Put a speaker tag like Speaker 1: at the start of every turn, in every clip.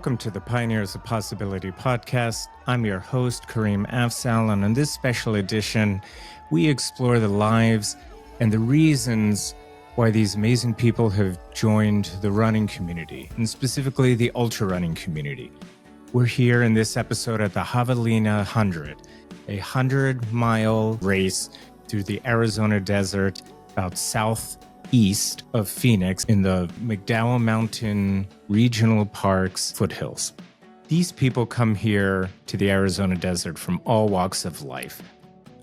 Speaker 1: Welcome to the Pioneers of Possibility podcast. I'm your host, Kareem Afzal, and in this special edition, we explore the lives and the reasons why these amazing people have joined the running community, and specifically the ultra-running community. We're here in this episode at the Javelina 100, a 100-mile race through the Arizona desert about southeast of Phoenix in the McDowell Mountain Regional Park's foothills. These people come here to the Arizona desert from all walks of life.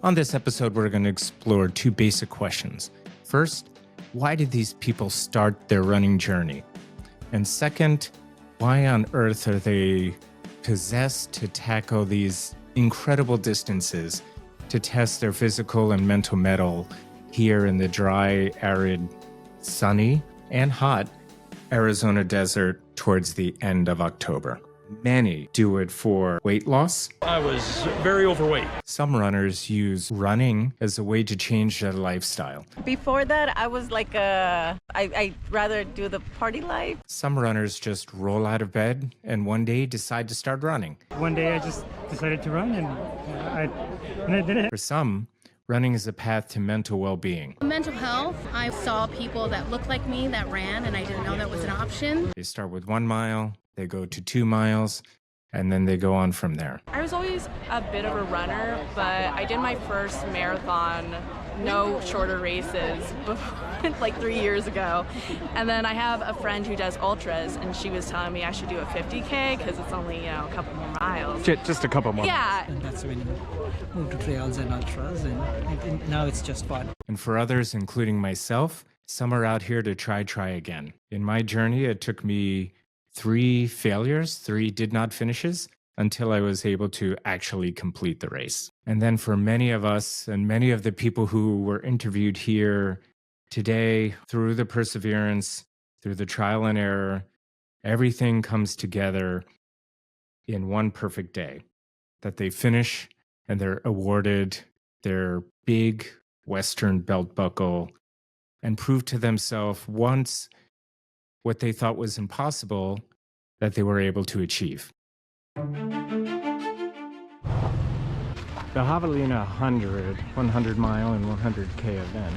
Speaker 1: On this episode, we're going to explore two basic questions. First, why did these people start their running journey? And second, why on earth are they possessed to tackle these incredible distances to test their physical and mental mettle here in the dry, arid, sunny, and hot Arizona desert towards the end of October? Many do it for weight loss.
Speaker 2: I was very overweight.
Speaker 1: Some runners use running as a way to change their lifestyle.
Speaker 3: Before that, I was like I'd rather do the party life.
Speaker 1: Some runners just roll out of bed and one day decide to start running.
Speaker 4: One day I just decided to run and I did it.
Speaker 1: For some, running is a path to mental well-being.
Speaker 5: Mental health, I saw people that looked like me that ran and I didn't know that was an option.
Speaker 1: They start with 1 mile, they go to 2 miles, and then they go on from there.
Speaker 6: I was always a bit of a runner, but I did my first marathon, no shorter races, before, like 3 years ago. And then I have a friend who does ultras, and she was telling me I should do a 50K because it's only, a couple more miles.
Speaker 1: Just a couple more.
Speaker 6: Yeah.
Speaker 7: And that's when you move to trails and ultras, and now it's just fun.
Speaker 1: And for others, including myself, some are out here to try again. In my journey, it took me 3 failures, 3 did not finishes, until I was able to actually complete the race. And then for many of us and many of the people who were interviewed here today, through the perseverance, through the trial and error, everything comes together in one perfect day, that they finish and they're awarded their big Western belt buckle and prove to themselves once what they thought was impossible that they were able to achieve. The Javelina 100 mile and 100K event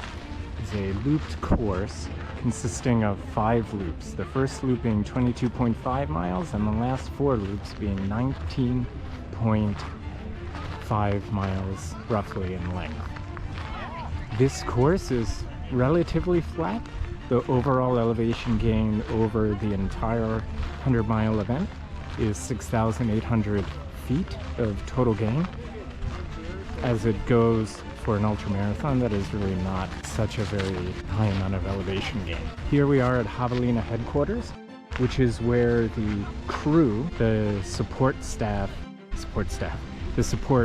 Speaker 1: is a looped course consisting of 5 loops. The first loop being 22.5 miles and the last 4 loops being 19.5 miles roughly in length. This course is relatively flat. The overall elevation gain over the entire 100-mile event is 6,800 feet of total gain. As it goes for an ultramarathon, that is really not such a very high amount of elevation gain. Here we are at Javelina headquarters, which is where the crew, the support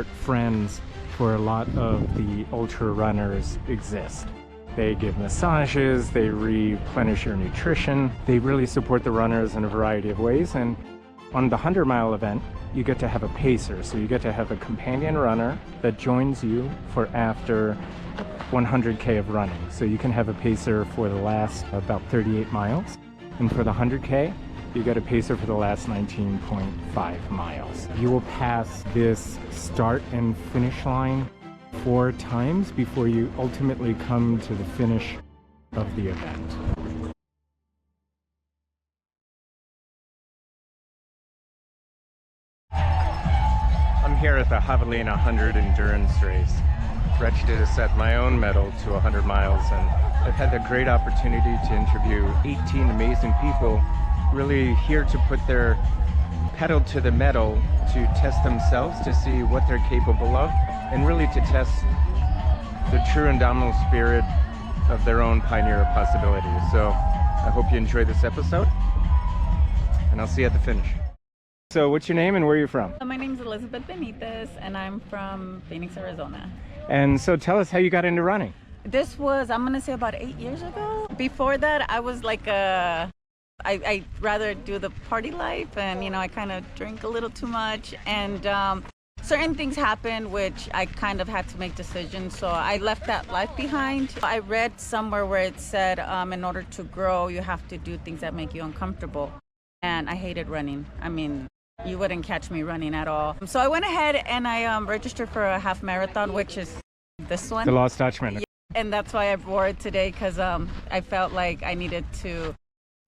Speaker 1: friends for a lot of the ultra runners exist. They give massages, they replenish your nutrition, they really support the runners in a variety of ways. And on the 100-mile event, you get to have a pacer, so you get to have a companion runner that joins you for after 100K of running. So you can have a pacer for the last about 38 miles, and for the 100K, you get a pacer for the last 19.5 miles. You will pass this start and finish line 4 times before you ultimately come to the finish of the event. I'm here at the Javelina 100 endurance race, registered to set my own medal to 100 miles, and I've had the great opportunity to interview 18 amazing people really here to put their pedal to the metal to test themselves, to see what they're capable of, and really to test the true indomitable spirit of their own pioneer of possibility. So I hope you enjoy this episode, and I'll see you at the finish. So what's your name and where are you from?
Speaker 3: My name is Elizabeth Benitez, and I'm from Phoenix, Arizona.
Speaker 1: And so tell us how you got into running.
Speaker 3: This was, I'm gonna say, about 8 years ago. Before that, I was like I'd rather do the party life, and I kind of drink a little too much, and certain things happened which I kind of had to make decisions, so I left that life behind. I read somewhere where it said in order to grow, you have to do things that make you uncomfortable. and I hated running. I mean, you wouldn't catch me running at all. So I went ahead and I registered for a half marathon, which is this one.
Speaker 1: The Lost Dutchman.
Speaker 3: And that's why I wore it today, because I felt like I needed to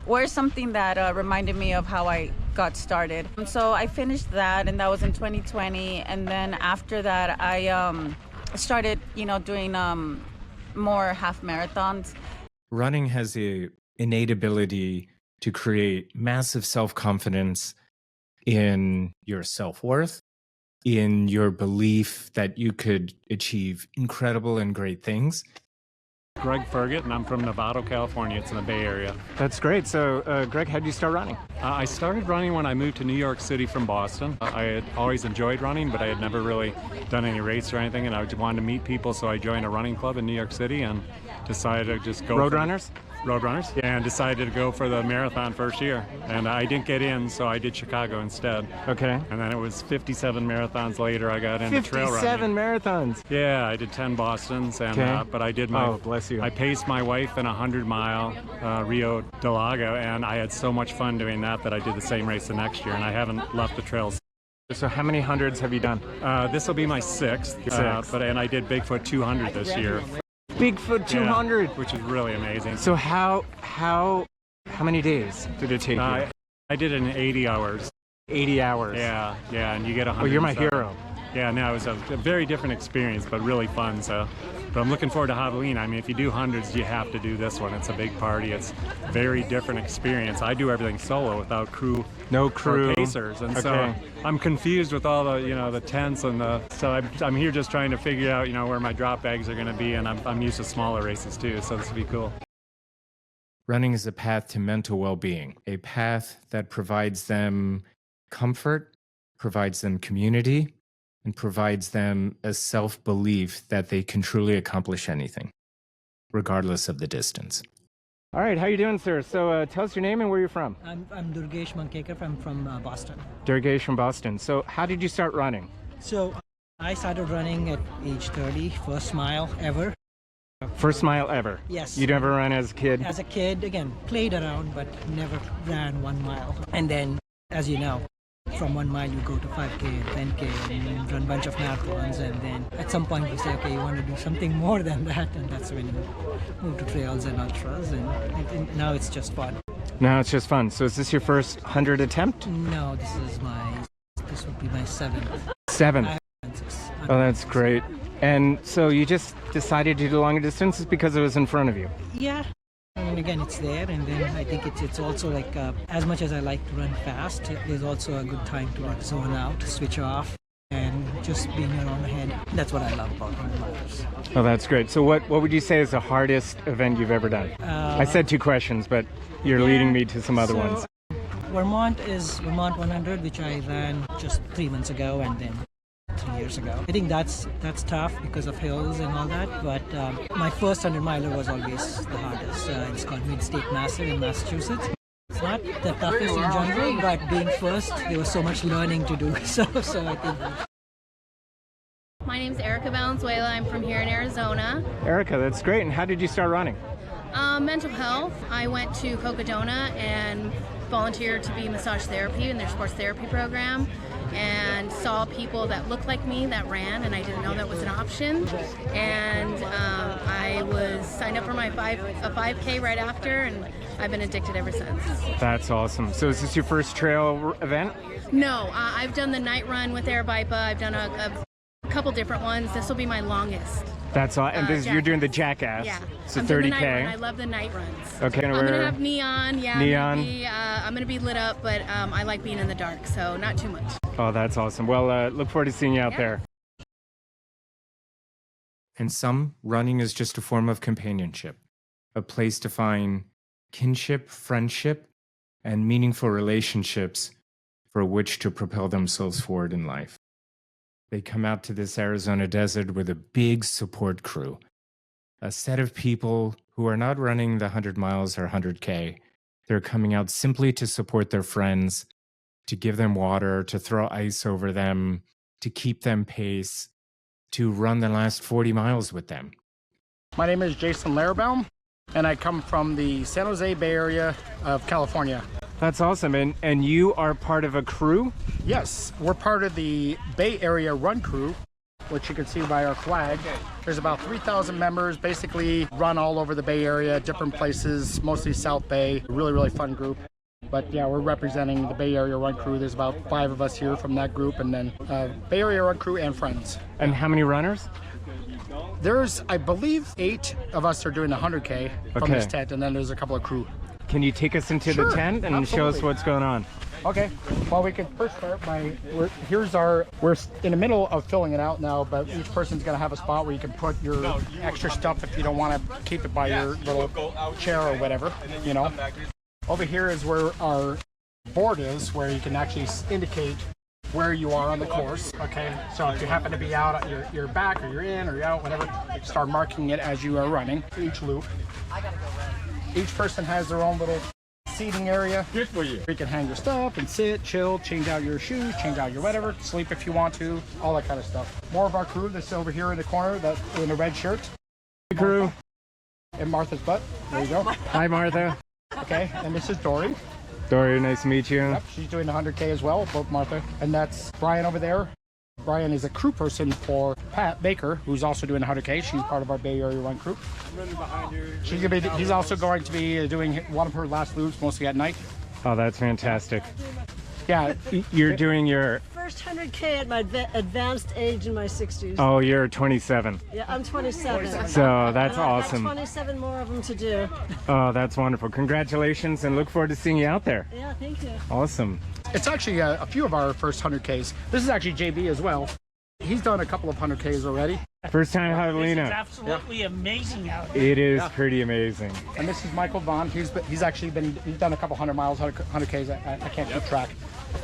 Speaker 3: wear something that reminded me of how I got started. So I finished that, and that was in 2020. And then after that, I started, doing more half marathons.
Speaker 1: Running has the innate ability to create massive self-confidence in your self-worth, in your belief that you could achieve incredible and great things.
Speaker 8: Greg Ferget, and I'm from Novato, California. It's in the Bay Area.
Speaker 1: That's great. So, Greg, how did you start running?
Speaker 8: I started running when I moved to New York City from Boston. I had always enjoyed running, but I had never really done any race or anything, and I just wanted to meet people, so I joined a running club in New York City and decided to just go.
Speaker 1: Roadrunners?
Speaker 8: Roadrunners, yeah, and decided to go for the marathon first year. And I didn't get in, so I did Chicago instead.
Speaker 1: Okay.
Speaker 8: And then it was 57 marathons later, I got into trail running.
Speaker 1: 57 marathons?
Speaker 8: Yeah, I did 10 Bostons, and but I did my...
Speaker 1: Oh, bless you.
Speaker 8: I paced my wife in a 100-mile Rio de Lago, and I had so much fun doing that I did the same race the next year, and I haven't left the trails.
Speaker 1: So how many hundreds have you done?
Speaker 8: This will be my sixth, and I did Bigfoot 200 this year.
Speaker 1: Bigfoot 200,
Speaker 8: yeah, which is really amazing.
Speaker 1: So how many days did it take you?
Speaker 8: I did it in 80 hours.
Speaker 1: 80 hours.
Speaker 8: Yeah, and you get 100.
Speaker 1: Oh, you're my hero.
Speaker 8: Yeah, no, it was a very different experience, but really fun. So, but I'm looking forward to Javelina. I mean, if you do hundreds, you have to do this one. It's a big party. It's a very different experience. I do everything solo without crew.
Speaker 1: No crew.
Speaker 8: Or pacers, and so I'm confused with all the the tents and so I'm here just trying to figure out where my drop bags are going to be, and I'm used to smaller races too, so this will be cool.
Speaker 1: Running is a path to mental well-being, a path that provides them comfort, provides them community, and provides them a self-belief that they can truly accomplish anything, regardless of the distance. All right, how you doing, sir? So tell us your name and where you're from.
Speaker 7: I'm Durgesh Mankekar from Boston.
Speaker 1: Durgesh from Boston. So how did you start running?
Speaker 7: So I started running at age 30, first mile ever.
Speaker 1: First mile ever?
Speaker 7: Yes.
Speaker 1: You never ran as a kid?
Speaker 7: As a kid, again, played around, but never ran 1 mile. And then, as you know, from 1 mile you go to 5K and 10K and run a bunch of marathons, and then at some point you say, okay, you want to do something more than that, and that's when you move to trails and ultras, and now it's just fun.
Speaker 1: Now it's just fun. So is this your first 100 attempt?
Speaker 7: No, this would be my 7th.
Speaker 1: 7th? Oh, that's great. And so you just decided to do longer distances because it was in front of you?
Speaker 7: Yeah. I mean, again, it's there, and then I think it's also like, as much as I like to run fast, there's also a good time to like zone out, switch off, and just being your own head. That's what I love about running marathons.
Speaker 1: Oh, that's great. So what would you say is the hardest event you've ever done? I said 2 questions, but you're leading me to some other ones.
Speaker 7: Vermont is Vermont 100, which I ran just 3 months ago, and then 3 years ago. I think that's tough because of hills and all that, but my first 100 miler was always the hardest. It's called Mid-State Massive in Massachusetts. It's not the toughest in general, but being first, there was so much learning to do. So I think.
Speaker 5: My name's Erica Valenzuela. I'm from here in Arizona.
Speaker 1: Erica, that's great. And how did you start running?
Speaker 5: Mental health. I went to Cocodona and volunteered to be massage therapy in their sports therapy program, and saw people that looked like me that ran, and I didn't know that was an option. And I was signed up for a 5K right after, and I've been addicted ever since.
Speaker 1: That's awesome. So is this your first trail event?
Speaker 5: No, I've done the night run with Airbipa. I've done a couple different ones. This will be my longest.
Speaker 1: That's all. And this, you're doing the Jackass.
Speaker 5: Yeah.
Speaker 1: So
Speaker 5: I'm
Speaker 1: 30K.
Speaker 5: doing the night run. I love the night runs.
Speaker 1: Okay.
Speaker 5: I'm gonna have neon. Yeah.
Speaker 1: Neon.
Speaker 5: I'm gonna be lit up, but I like being in the dark, so not too much.
Speaker 1: Oh, that's awesome. Well, look forward to seeing you out there. And some, running is just a form of companionship, a place to find kinship, friendship, and meaningful relationships for which to propel themselves forward in life. They come out to this Arizona desert with a big support crew, a set of people who are not running the 100 miles or 100K. They're coming out simply to support their friends, to give them water, to throw ice over them, to keep them pace, to run the last 40 miles with them.
Speaker 9: My name is Jason Larabaum, and I come from the San Jose Bay Area of California.
Speaker 1: That's awesome. And you are part of a crew?
Speaker 9: Yes, we're part of the Bay Area Run Crew, which you can see by our flag. There's about 3,000 members, basically run all over the Bay Area, different places, mostly South Bay. Really, really fun group. But yeah, we're representing the Bay Area Run Crew. There's about 5 of us here from that group, and then Bay Area Run Crew and friends.
Speaker 1: And how many runners?
Speaker 9: There's, I believe, 8 of us are doing the 100K from this tent, and then there's a couple of crew.
Speaker 1: Can you take us into the tent and show us what's going on?
Speaker 9: Okay, well, we can first start by, we're in the middle of filling it out now, but each person's gonna have a spot where you can put your extra stuff if you don't wanna keep it by your little chair or whatever, you know. Over here is where our board is, where you can actually indicate where you are on the course, okay? So if you happen to be out, you're back, or you're in, or you're out, whatever, start marking it as you are running, each loop. Each person has their own little seating area. Good for you. You can hang your stuff and sit, chill, change out your shoes, change out your whatever, sleep if you want to, all that kind of stuff. More of our crew that's over here in the corner, that in a red shirt.
Speaker 1: The crew.
Speaker 9: And Martha's butt. There you go.
Speaker 1: Hi, Martha.
Speaker 9: Okay, and this is Dory.
Speaker 1: Dory, nice to meet you.
Speaker 9: Yep, she's doing the 100K as well, both Martha. And that's Brian over there. Brian is a crew person for Pat Baker, who's also doing the 100K. She's part of our Bay Area Run Crew. He's also going to be doing one of her last loops, mostly at night.
Speaker 1: Oh, that's fantastic.
Speaker 9: Yeah.
Speaker 1: You're doing your...
Speaker 10: First 100K at my advanced age in my 60s.
Speaker 1: Oh, you're 27.
Speaker 10: Yeah, I'm 27.
Speaker 1: So that's
Speaker 10: and
Speaker 1: awesome.
Speaker 10: I've got 27 more of them to do.
Speaker 1: Oh, that's wonderful. Congratulations, and look forward to seeing you out there.
Speaker 10: Yeah, thank you.
Speaker 1: Awesome.
Speaker 9: It's actually a few of our first 100Ks. This is actually JB as well. He's done a couple of 100Ks already.
Speaker 1: First time Javelina.
Speaker 4: It's absolutely amazing out here.
Speaker 1: It is pretty amazing.
Speaker 9: And this is Michael Vaughn. He's done a couple 100 miles, 100Ks. I can't keep track.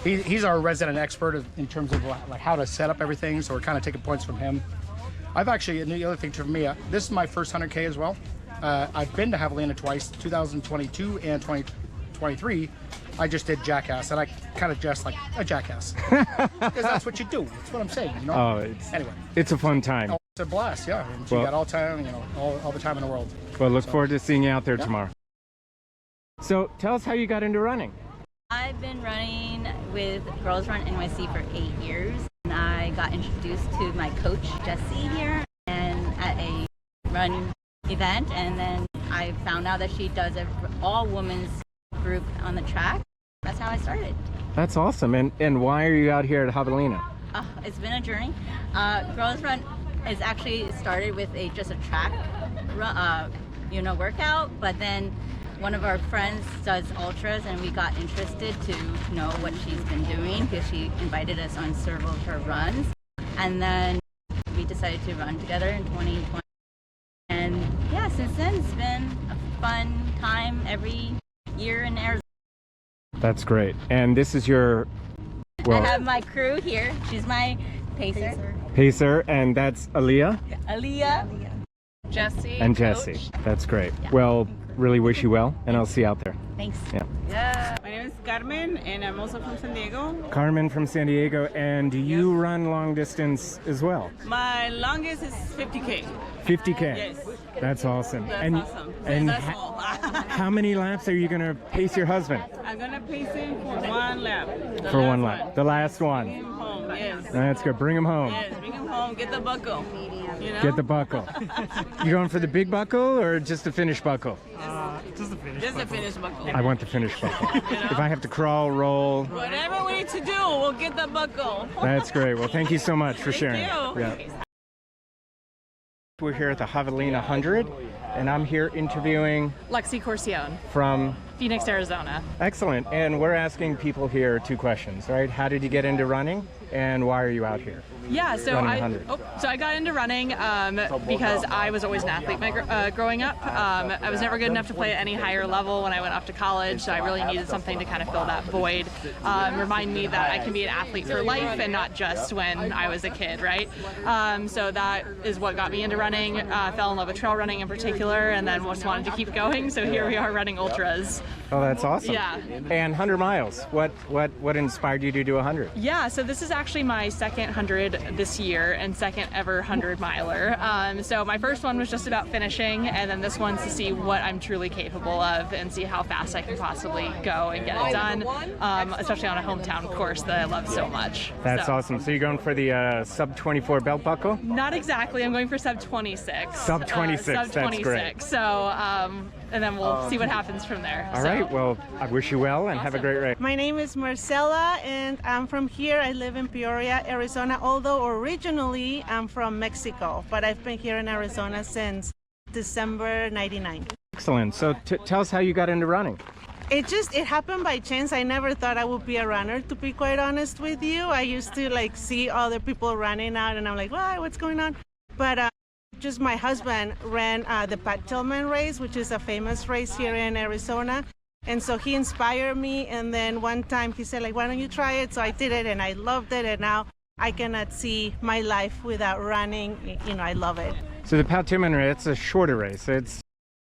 Speaker 9: He's our resident expert in terms of like how to set up everything. So we're kind of taking points from him. I've actually, and the other thing for me, this is my first 100K as well. I've been to Javelina twice, 2022 and 2023. I just did Jackass, and I kind of dressed like a jackass. Because that's what you do. That's what I'm saying, you know?
Speaker 1: Oh,
Speaker 9: anyway.
Speaker 1: It's a fun time.
Speaker 9: Oh, it's a blast, yeah. And you got all time, you know, all the time in the world.
Speaker 1: Well, look forward to seeing you out there tomorrow. So, tell us how you got into running.
Speaker 11: I've been running with Girls Run NYC for 8 years. And I got introduced to my coach, Jessie, here, and at a run event. And then I found out that she does an all-women's group on the track. That's how I started.
Speaker 1: That's awesome. And why are you out here at Javelina?
Speaker 11: It's been a journey. Girls Run is actually started with just a track workout, but then one of our friends does ultras, and we got interested to know what she's been doing because she invited us on several of her runs. And then we decided to run together in 2020. And yeah, since then it's been a fun time every year in Arizona.
Speaker 1: That's great. And this is your... Well,
Speaker 11: I have my crew here. She's my pacer.
Speaker 1: And that's Aaliyah?
Speaker 11: Aaliyah.
Speaker 6: Jesse.
Speaker 1: And Jesse. That's great. Yeah. Well, really wish you well, and I'll see you out there.
Speaker 11: Thanks.
Speaker 12: Yeah. My name is Carmen, and I'm also from San Diego.
Speaker 1: Carmen from San Diego, and do you run long distance as well?
Speaker 12: My longest is 50K.
Speaker 1: 50K?
Speaker 12: Yes.
Speaker 1: That's awesome.
Speaker 12: That's awesome.
Speaker 1: And
Speaker 12: That's small.
Speaker 1: how many laps are you going to pace your husband?
Speaker 12: I'm going to pace him for 1 lap.
Speaker 1: For 1 lap. The last one.
Speaker 12: Bring him home, yes.
Speaker 1: That's good. Bring him home.
Speaker 12: Yes, bring him home. Get the buckle. You know?
Speaker 1: Get the buckle. You going for the big buckle or just the finish buckle?
Speaker 12: Just the finish buckle.
Speaker 1: I want the finish buckle.
Speaker 12: You know?
Speaker 1: If I have to crawl, roll.
Speaker 12: Whatever we need to do, we'll get the buckle.
Speaker 1: That's great. Well, thank you so much for sharing.
Speaker 12: Thank you.
Speaker 1: Yeah. We're here at the Javelina 100, and I'm here interviewing
Speaker 6: Lexi Corcione
Speaker 1: from
Speaker 6: Phoenix, Arizona.
Speaker 1: Excellent. And we're asking people here 2 questions, right? How did you get into running, and why are you out here?
Speaker 6: Yeah, so I got into running because I was always an athlete growing up. I was never good enough to play at any higher level when I went off to college, so I really needed something to kind of fill that void, remind me that I can be an athlete for life and not just when I was a kid, right? So that is what got me into running. Fell in love with trail running in particular, and then just wanted to keep going, so here we are running ultras.
Speaker 1: Oh, that's awesome.
Speaker 6: Yeah.
Speaker 1: And 100 miles. What inspired you to do 100?
Speaker 6: Yeah, so this is actually my second 100 this year and second ever 100 miler. So my first one was just about finishing, and then this one's to see what I'm truly capable of and see how fast I can possibly go and get it done, especially on a hometown course that I love so much.
Speaker 1: That's awesome. So you're going for the sub 24 belt buckle?
Speaker 6: Not exactly. I'm going for sub 26.
Speaker 1: Sub 26.
Speaker 6: Sub 26.
Speaker 1: That's great.
Speaker 6: So, and then we'll see what happens from there.
Speaker 1: All right. Well, I wish you well and have a great race.
Speaker 13: My name is Marcela, and I'm from here. I live in Peoria, Arizona, although originally I'm from Mexico, but I've been here in Arizona since December 99.
Speaker 1: Excellent. So tell us how you got into running.
Speaker 13: It happened by chance. I never thought I would be a runner, to be quite honest with you. I used to see other people running out, and I'm like, "Why? What's going on?" But just my husband ran the Pat Tillman race, which is a famous race here in Arizona. And so he inspired me, and then one time he said, why don't you try it? So I did it, and I loved it, and now I cannot see my life without running. I love it.
Speaker 1: So the Pat Tillman race, it's a shorter race. It's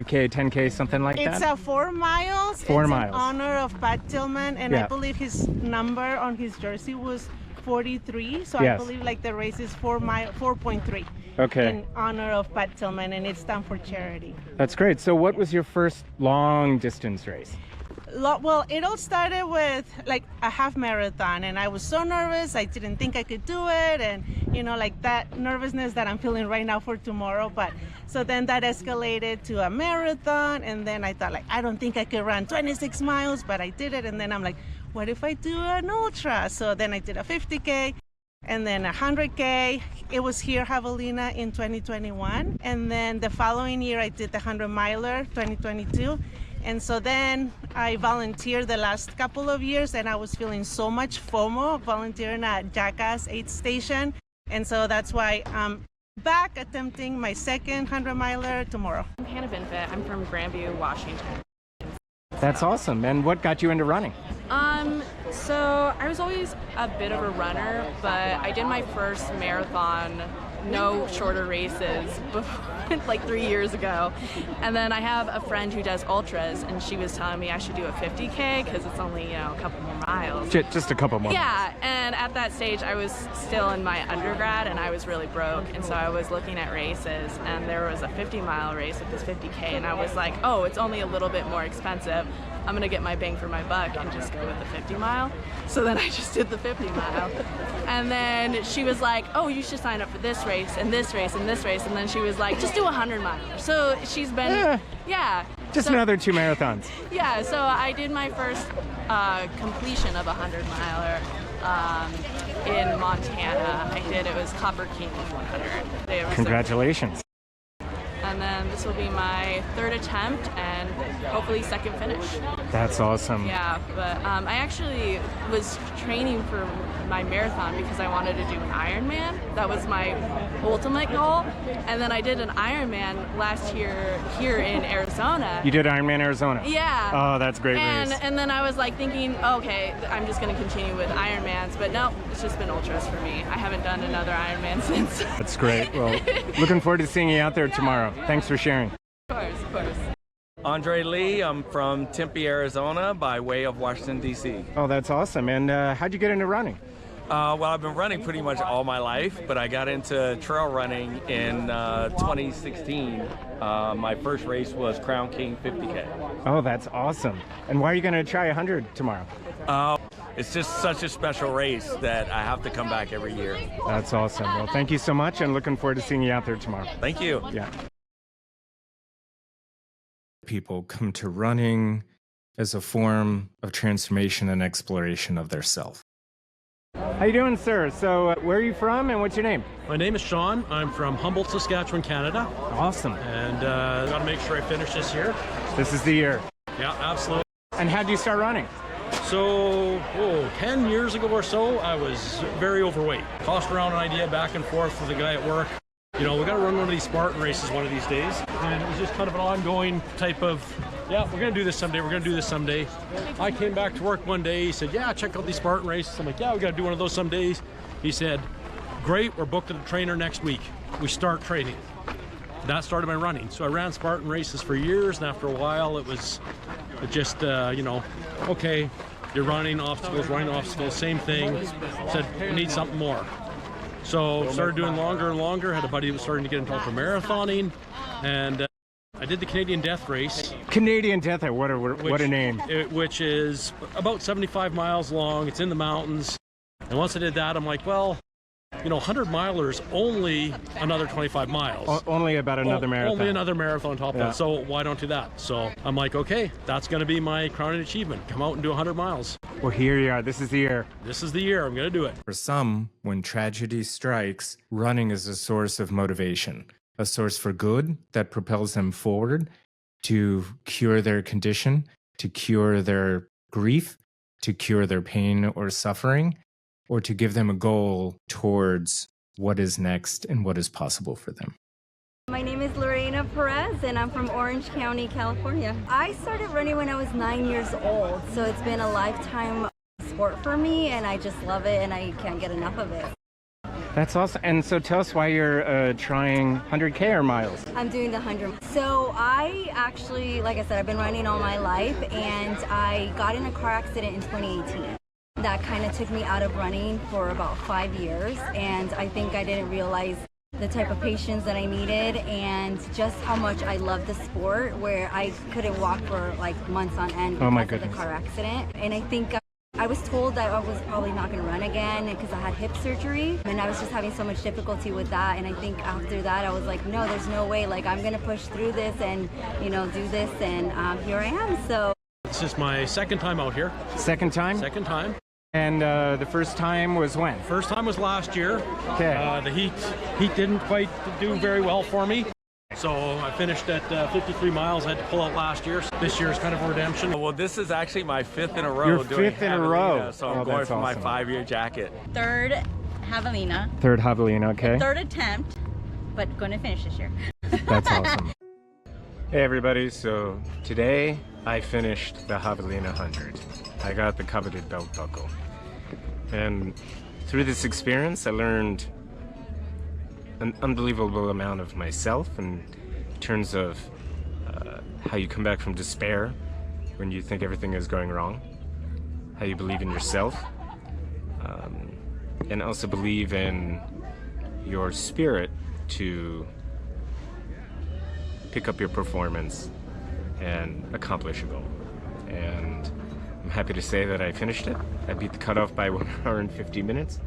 Speaker 1: 5K, 10K, something like that?
Speaker 13: It's 4 miles.
Speaker 1: 4 miles.
Speaker 13: In honor of Pat Tillman, and I believe his number on his jersey was 43. So I believe the race is 4.3.
Speaker 1: Okay.
Speaker 13: In honor of Pat Tillman, and it's done for charity.
Speaker 1: That's great. So what was your first long distance race?
Speaker 13: Well, it all started with a half marathon, and I was so nervous. I didn't think I could do it, and that nervousness that I'm feeling right now for tomorrow. But so then that escalated to a marathon, and then I thought I don't think I could run 26 miles, but I did it. And then I'm like, what if I do an ultra? So then I did a 50K. And then 100K. It was here, Javelina, in 2021. And then the following year, I did the 100 miler, 2022. And so then I volunteered the last couple of years, and I was feeling so much FOMO volunteering at Jackass 8th Station. And so that's why I'm back attempting my second 100 miler tomorrow.
Speaker 6: I'm Hannah Binfit. I'm from Grandview, Washington.
Speaker 1: That's awesome. And what got you into running?
Speaker 6: So I was always a bit of a runner, but I did my first marathon, no shorter races, before, 3 years ago. And then I have a friend who does ultras, and she was telling me I should do a 50K because it's only, a couple more miles.
Speaker 1: Just a couple more.
Speaker 6: Yeah, and at that stage I was still in my undergrad, and I was really broke, and so I was looking at races, and there was a 50-mile race with this 50K, and I was like, oh, it's only a little bit more expensive. I'm gonna get my bang for my buck and just go with the 50 mile. So then I just did the 50 mile. And then she was like, oh, you should sign up for this race and this race and this race. And then she was like, just do a 100 mile. So she's been,
Speaker 1: Just another 2 marathons.
Speaker 6: Yeah, so I did my first completion of a 100 miler in Montana. It was Copper King 100.
Speaker 1: Congratulations.
Speaker 6: And then this will be my third attempt and hopefully second finish.
Speaker 1: That's awesome.
Speaker 6: Yeah, but I actually was training for my marathon because I wanted to do an Ironman. That was my ultimate goal. And then I did an Ironman last year here in Arizona.
Speaker 1: You did Ironman Arizona?
Speaker 6: Yeah.
Speaker 1: Oh, that's a great race.
Speaker 6: And then I was thinking, okay, I'm just going to continue with Ironmans. But no, it's just been ultras for me. I haven't done another Ironman since. That's
Speaker 1: great. Well, looking forward to seeing you out there tomorrow. Thanks for sharing.
Speaker 6: Of course.
Speaker 14: Andre Lee, I'm from Tempe, Arizona, by way of Washington, D.C.
Speaker 1: Oh, that's awesome. And how'd you get into running?
Speaker 14: Well, I've been running pretty much all my life, but I got into trail running in 2016. My first race was Crown King 50K.
Speaker 1: Oh, that's awesome. And why are you going to try 100 tomorrow?
Speaker 14: It's just such a special race that I have to come back every year.
Speaker 1: That's awesome. Well, thank you so much, and looking forward to seeing you out there tomorrow.
Speaker 14: Thank you.
Speaker 1: Yeah. People come to running as a form of transformation and exploration of their self. How you doing, sir? So where are you from and what's your name?
Speaker 2: My name is Sean. I'm from Humboldt, Saskatchewan, Canada.
Speaker 1: Awesome.
Speaker 2: And got to make sure I finish this year.
Speaker 1: This is the year.
Speaker 2: Yeah, absolutely.
Speaker 1: And how did you start running?
Speaker 2: So, 10 years ago or so, I was very overweight. Tossed around an idea back and forth with a guy at work. We got to run one of these Spartan races one of these days. And it was just kind of an ongoing type of, yeah, we're going to do this someday, we're going to do this someday. I came back to work one day, he said, yeah, check out these Spartan races. I'm like, yeah, we got to do one of those some days. He said, great, we're booked at a trainer next week. We start training. That started my running. So I ran Spartan races for years, and after a while, it just, okay, You're running obstacles, same thing. Said, we need something more. So started doing longer and longer. Had a buddy who was starting to get into ultramarathoning, and I did the Canadian Death Race.
Speaker 1: Canadian Death, what a name.
Speaker 2: Which is about 75 miles long. It's in the mountains. And once I did that, I'm like, well, 100 milers, only another 25 miles.
Speaker 1: Only about another marathon.
Speaker 2: Only another marathon top of that. So why don't do that? So I'm like, okay, that's going to be my crowning achievement. Come out and do 100 miles.
Speaker 1: Well, here you are. This is the year.
Speaker 2: This is the year. I'm going to do it.
Speaker 1: For some, when tragedy strikes, running is a source of motivation, a source for good that propels them forward to cure their condition, to cure their grief, to cure their pain or suffering, or to give them a goal towards what is next and what is possible for them.
Speaker 15: My name is Lorena Perez, and I'm from Orange County, California. I started running when I was 9 years old, so it's been a lifetime sport for me, and I just love it, and I can't get enough of it.
Speaker 1: That's awesome. And so tell us why you're trying 100K or miles.
Speaker 15: I'm doing the 100. So I actually, like I said, I've been running all my life, and I got in a car accident in 2018. That kind of took me out of running for about 5 years, and I think I didn't realize the type of patience that I needed and just how much I love the sport, where I couldn't walk for like months on end because of the car accident. And I think I was told that I was probably not going to run again because I had hip surgery, and I was just having so much difficulty with that. And I think after that I was like, no, there's no way, like I'm going to push through this and do this, and here I am. So
Speaker 2: this is my second time out here.
Speaker 1: Second time?
Speaker 2: Second time.
Speaker 1: And the first time was when?
Speaker 2: First time was last year.
Speaker 1: Okay.
Speaker 2: The heat didn't quite do very well for me. So I finished at 53 miles. I had to pull out last year. This year is kind of a redemption.
Speaker 14: Well, this is actually my 5th in a row.
Speaker 1: Your
Speaker 14: doing
Speaker 1: 5th in a row.
Speaker 14: Javelina, so I'm going for my 5-year jacket.
Speaker 11: Third Javelina.
Speaker 1: Third Javelina, okay.
Speaker 11: Third attempt, but going to finish this year.
Speaker 1: That's awesome. Hey everybody, so today I finished the Javelina 100. I got the coveted belt buckle. And through this experience, I learned an unbelievable amount of myself in terms of how you come back from despair when you think everything is going wrong, how you believe in yourself, and also believe in your spirit to pick up your performance and accomplish a goal. And I'm happy to say that I finished it. I beat the cutoff by 1 hour and 50 minutes.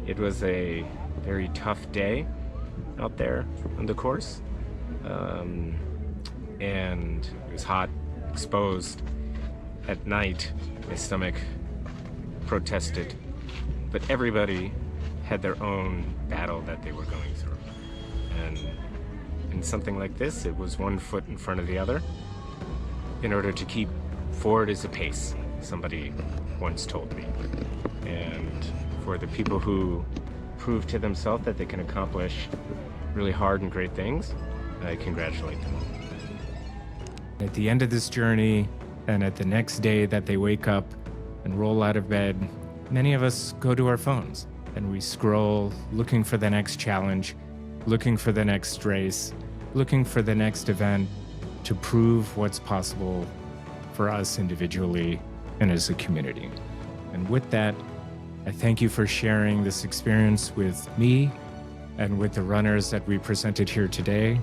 Speaker 1: It was a very tough day out there on the course. And it was hot, exposed. At night, my stomach protested. But everybody had their own battle that they were going through. And in something like this, it was one foot in front of the other in order to keep forward is a pace, somebody once told me. And for the people who prove to themselves that they can accomplish really hard and great things, I congratulate them all. At the end of this journey, and at the next day that they wake up and roll out of bed, many of us go to our phones and we scroll looking for the next challenge, looking for the next race, looking for the next event to prove what's possible for us individually and as a community. And with that, I thank you for sharing this experience with me and with the runners that we presented here today.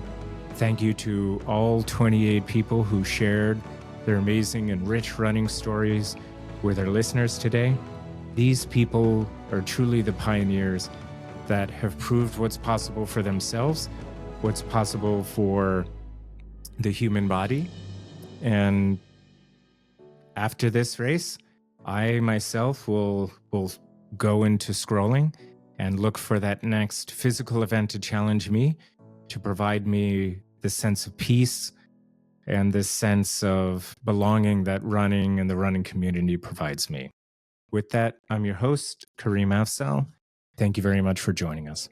Speaker 1: Thank you to all 28 people who shared their amazing and rich running stories with our listeners today. These people are truly the pioneers that have proved what's possible for themselves, what's possible for the human body. And after this race, I myself will go into scrolling and look for that next physical event to challenge me, to provide me the sense of peace and this sense of belonging that running and the running community provides me. With that, I'm your host, Kareem Afzal. Thank you very much for joining us.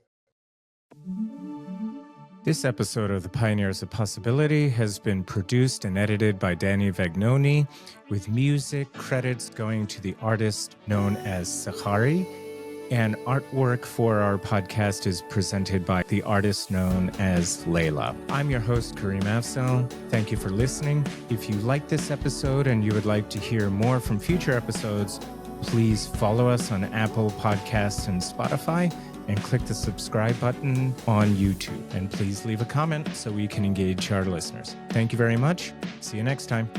Speaker 1: This episode of The Pioneers of Possibility has been produced and edited by Danny Vagnoni, with music credits going to the artist known as Sahari. And artwork for our podcast is presented by the artist known as Layla. I'm your host, Kareem Afzal. Thank you for listening. If you like this episode and you would like to hear more from future episodes, please follow us on Apple Podcasts and Spotify, and click the subscribe button on YouTube. And please leave a comment so we can engage our listeners. Thank you very much. See you next time.